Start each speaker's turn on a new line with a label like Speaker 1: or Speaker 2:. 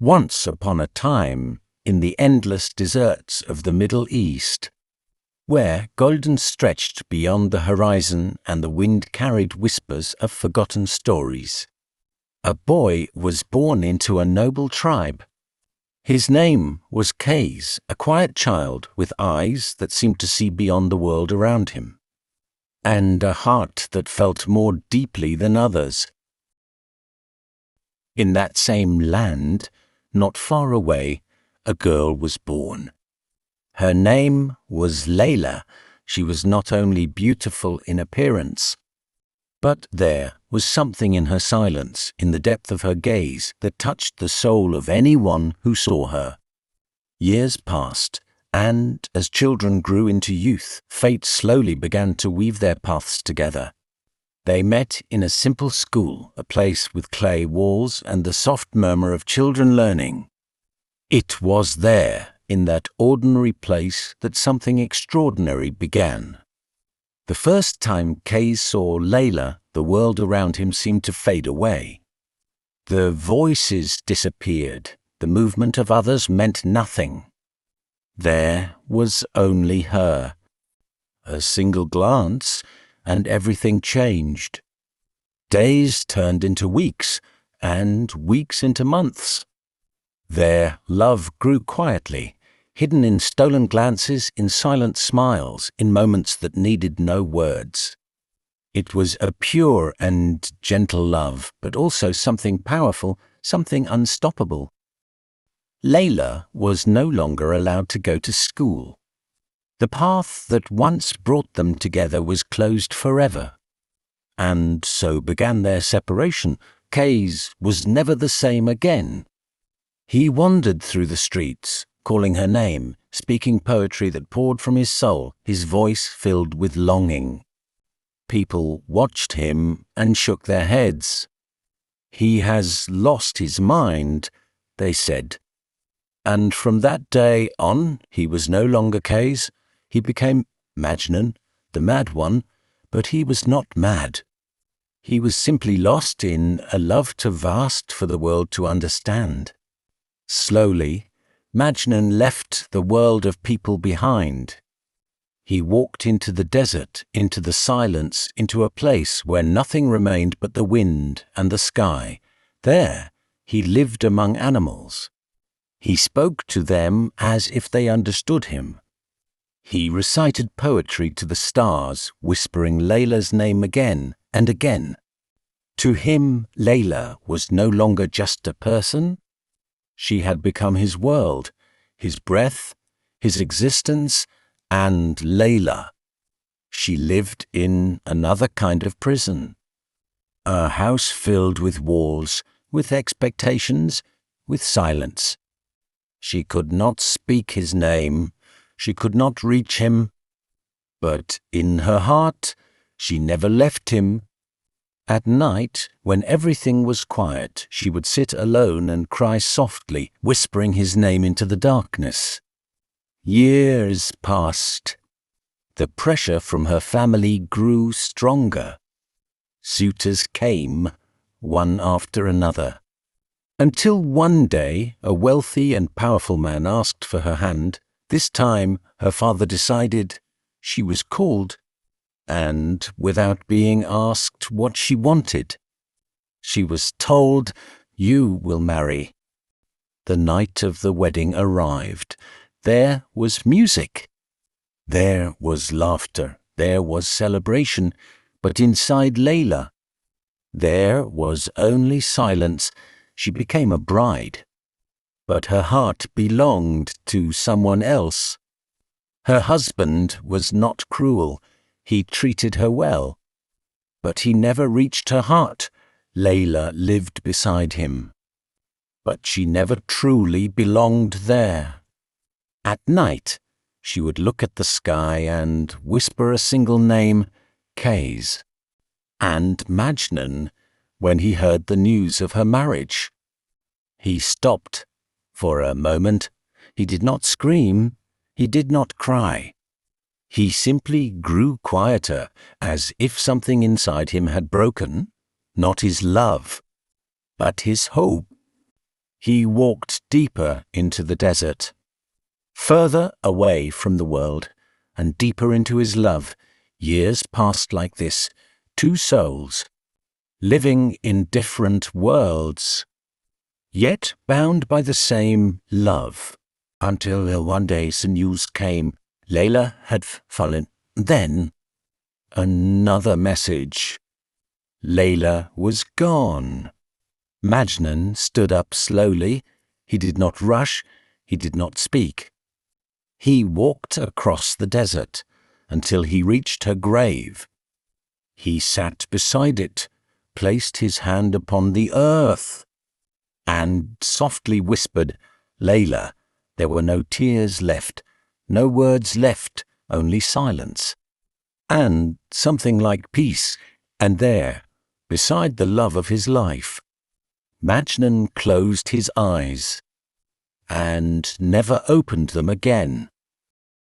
Speaker 1: Once upon a time, in the endless deserts of the Middle East, where golden stretched beyond the horizon and the wind carried whispers of forgotten stories, a boy was born into a noble tribe. His name was Qays, a quiet child with eyes that seemed to see beyond the world around him, and a heart that felt more deeply than others. In that same land, not far away, a girl was born. Her name was Layla. She was not only beautiful in appearance, but there was something in her silence, in the depth of her gaze, that touched the soul of anyone who saw her. Years passed, and as children grew into youth, fate slowly began to weave their paths together. They met in a simple school, a place with clay walls and the soft murmur of children learning. It was there, in that ordinary place, that something extraordinary began. The first time Qays saw Layla, the world around him seemed to fade away. The voices disappeared. The movement of others meant nothing. There was only her. A single glance, and everything changed. Days turned into weeks, and weeks into months. Their love grew quietly, hidden in stolen glances, in silent smiles, in moments that needed no words. It was a pure and gentle love, but also something powerful, something unstoppable. Layla was no longer allowed to go to school. The path that once brought them together was closed forever. And so began their separation. Qays was never the same again. He wandered through the streets, calling her name, speaking poetry that poured from his soul, his voice filled with longing. People watched him and shook their heads. "He has lost his mind," they said. And from that day on, he was no longer Qays. He became Majnun, the mad one, but he was not mad. He was simply lost in a love too vast for the world to understand. Slowly, Majnun left the world of people behind. He walked into the desert, into the silence, into a place where nothing remained but the wind and the sky. There, he lived among animals. He spoke to them as if they understood him. He recited poetry to the stars, whispering Layla's name again and again. To him, Layla was no longer just a person. She had become his world, his breath, his existence, and Layla. She lived in another kind of prison. A house filled with walls, with expectations, with silence. She could not speak his name. She could not reach him. But in her heart, she never left him. At night, when everything was quiet, she would sit alone and cry softly, whispering his name into the darkness. Years passed. The pressure from her family grew stronger. Suitors came, one after another, until one day a wealthy and powerful man asked for her hand. This time her father decided she was called, and without being asked what she wanted, she was told, "You will marry." The night of the wedding arrived. There was music. There was laughter. There was celebration. But inside Layla, there was only silence. She became a bride. But her heart belonged to someone else. Her husband was not cruel. He treated her well. But he never reached her heart. Layla lived beside him. But she never truly belonged there. At night, she would look at the sky and whisper a single name, Qays. And Majnun, when he heard the news of her marriage. He stopped for a moment. He did not scream. He did not cry. He simply grew quieter, as if something inside him had broken, not his love, but his hope. He walked deeper into the desert, further away from the world, and deeper into his love. Years passed like this, two souls, living in different worlds, yet bound by the same love, until one day the news came. Layla had fallen. Then, another message. Layla was gone. Majnun stood up slowly. He did not rush. He did not speak. He walked across the desert until he reached her grave. He sat beside it, placed his hand upon the earth, and softly whispered, "Layla." There were no tears left, no words left, only silence, and something like peace. And there, beside the love of his life, Majnun closed his eyes and never opened them again.